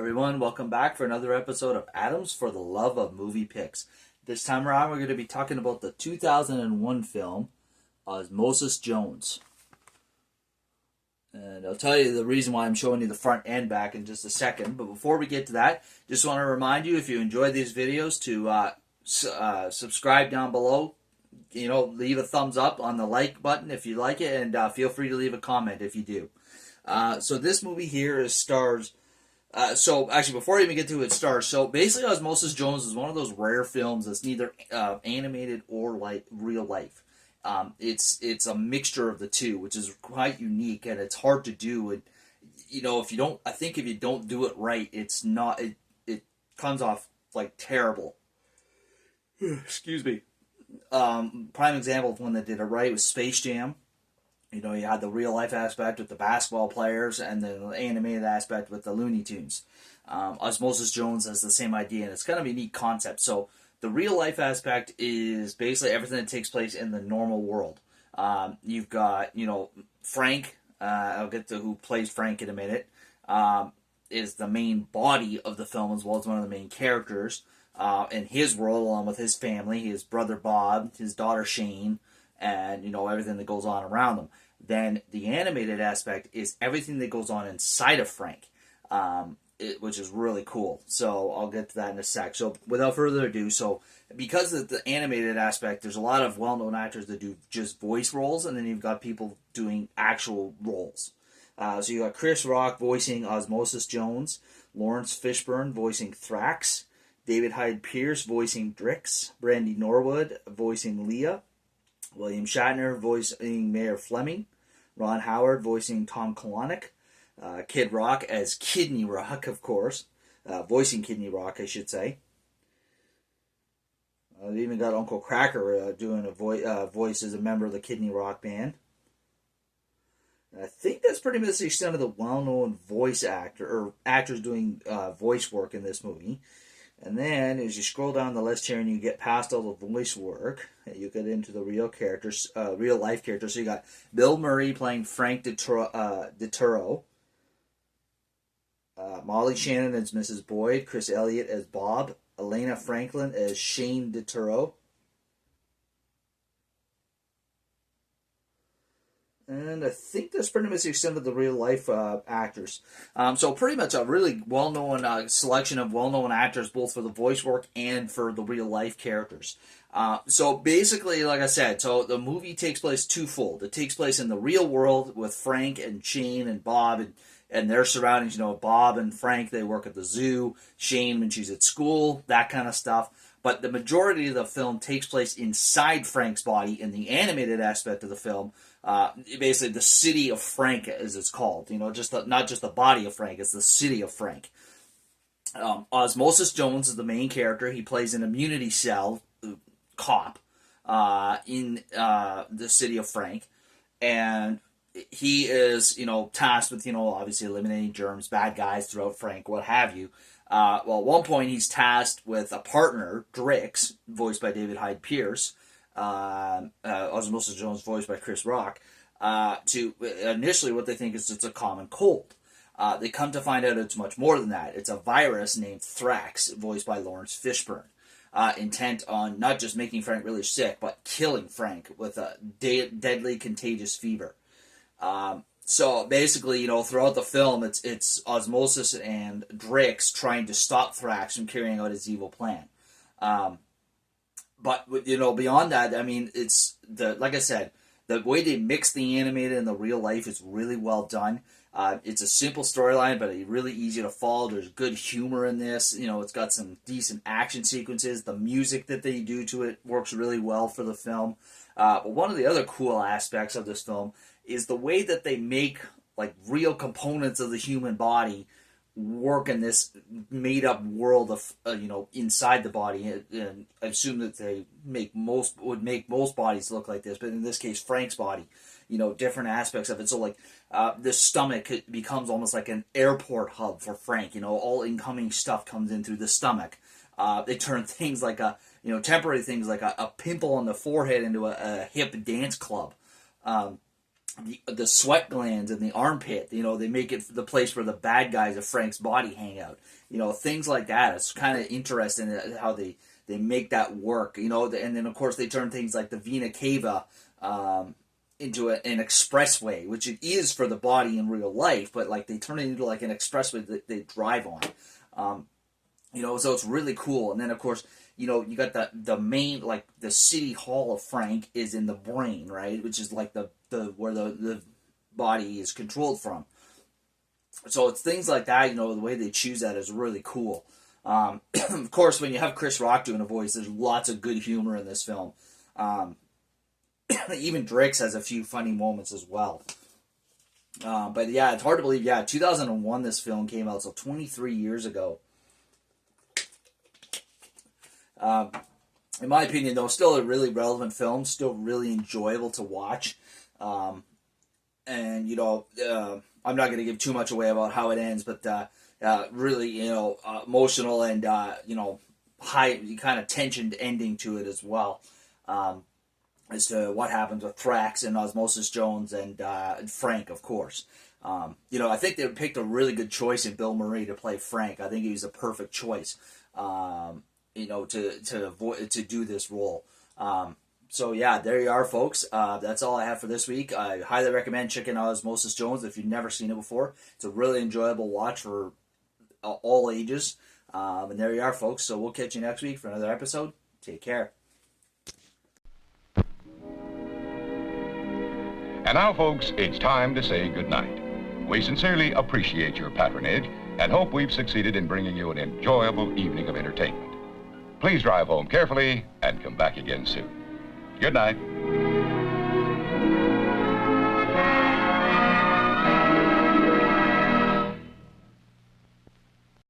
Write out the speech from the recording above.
Everyone, welcome back for another episode of Atoms for the Love of Movie Picks. This time around, we're going to be talking about the 2001 film Osmosis Jones. And I'll tell you the reason why I'm showing you the front and back in just a second. But before we get to that, just want to remind you, if you enjoy these videos, to subscribe down below. Leave a thumbs up on the like button if you like it, and feel free to leave a comment if you do. So this movie here stars. Actually, before I even get to it, stars. So basically, Osmosis Jones is one of those rare films that's neither animated or like real life. It's a mixture of the two, which is quite unique, and it's hard to do. And if you don't do it right, it's not. It comes off like terrible. Excuse me. Prime example of one that did it right was Space Jam. You had the real life aspect with the basketball players and the animated aspect with the Looney Tunes. Osmosis Jones has the same idea, and it's kind of a neat concept. So the real life aspect is basically everything that takes place in the normal world. You've got, Frank, I'll get to who plays Frank in a minute, is the main body of the film as well as one of the main characters. In his world, along with his family, his brother Bob, his daughter Shane, and everything that goes on around them. Then the animated aspect is everything that goes on inside of Frank, which is really cool. So I'll get to that in a sec. So without further ado, because of the animated aspect, there's a lot of well-known actors that do just voice roles, and then you've got people doing actual roles. So you got Chris Rock voicing Osmosis Jones, Lawrence Fishburne voicing Thrax, David Hyde Pierce voicing Drix, Brandy Norwood voicing Leah, William Shatner voicing Mayor Fleming, Ron Howard voicing Tom Kalanick, Kid Rock as Kidney Rock, of course, voicing Kidney Rock, I should say. They even got Uncle Cracker doing a voice as a member of the Kidney Rock band. And I think that's pretty much the extent of the well-known voice actor or actors doing voice work in this movie. And then, as you scroll down the list here and you get past all the voice work, you get into the real characters, real life characters. So you got Bill Murray playing Frank DeTuro, Molly Shannon as Mrs. Boyd, Chris Elliott as Bob, Elena Franklin as Shane DeTuro, and I think that's pretty much the extent of the real-life actors. So pretty much a really well-known selection of well-known actors, both for the voice work and for the real-life characters. So basically, like I said, so the movie takes place twofold. It takes place in the real world with Frank and Shane and Bob and their surroundings. Bob and Frank, they work at the zoo. Shane, when she's at school, that kind of stuff. But the majority of the film takes place inside Frank's body in the animated aspect of the film. Basically, the city of Frank, as it's called. Not just the body of Frank, it's the city of Frank. Osmosis Jones is the main character. He plays an immunity cell cop in the city of Frank. And he is, tasked with, obviously eliminating germs, bad guys throughout Frank, what have you. At one point, he's tasked with a partner, Drix, voiced by David Hyde Pierce, Osmosis Jones, voiced by Chris Rock, to initially what they think is it's a common cold. They come to find out it's much more than that. It's a virus named Thrax, voiced by Lawrence Fishburne, intent on not just making Frank really sick, but killing Frank with a deadly contagious fever. So basically, throughout the film, it's Osmosis and Drix trying to stop Thrax from carrying out his evil plan. But beyond that, I mean, like I said, the way they mix the animated and the real life is really well done. It's a simple storyline, but really easy to follow. There's good humor in this. It's got some decent action sequences. The music that they do to it works really well for the film. But one of the other cool aspects of this film is the way that they make like real components of the human body work in this made-up world of inside the body. And I assume that they would make most bodies look like this, but in this case, Frank's body, different aspects of it. So like the stomach becomes almost like an airport hub for Frank. All incoming stuff comes in through the stomach. They turn things like temporary things like a pimple on the forehead into a hip dance club. the sweat glands in the armpit. You know, they make it the place where the bad guys of Frank's body hang out. You know, things like that. It's kind of interesting how they make that work. You know, and then of course they turn things like the vena cava into an expressway, which it is for the body in real life, but like they turn it into like an expressway that they drive on. You know, so it's really cool. And then of course, you know, you got the main, like the city hall of Frank is in the brain, right? Which is like the where the body is controlled from. So it's things like that, you know, the way they choose that is really cool. Of course, when you have Chris Rock doing a voice, there's lots of good humor in this film. Even Drix has a few funny moments as well. But yeah, it's hard to believe. Yeah, 2001 this film came out, so 23 years ago. In my opinion, though, still a really relevant film, still really enjoyable to watch. And, you know, I'm not going to give too much away about how it ends, but really, you know, emotional and, you know, high kind of tensioned ending to it as well. As to what happens with Thrax and Osmosis Jones and Frank, of course. You know, I think they picked a really good choice in Bill Murray to play Frank. I think he was a perfect choice, you know, to do this role. So yeah, there you are, folks. That's all I have for this week. I highly recommend checking out Osmosis Jones if you've never seen it before. It's a really enjoyable watch for all ages. And there you are, folks. So we'll catch you next week for another episode. Take care. And now, folks, it's time to say goodnight. We sincerely appreciate your patronage and hope we've succeeded in bringing you an enjoyable evening of entertainment. Please drive home carefully and come back again soon. Good night.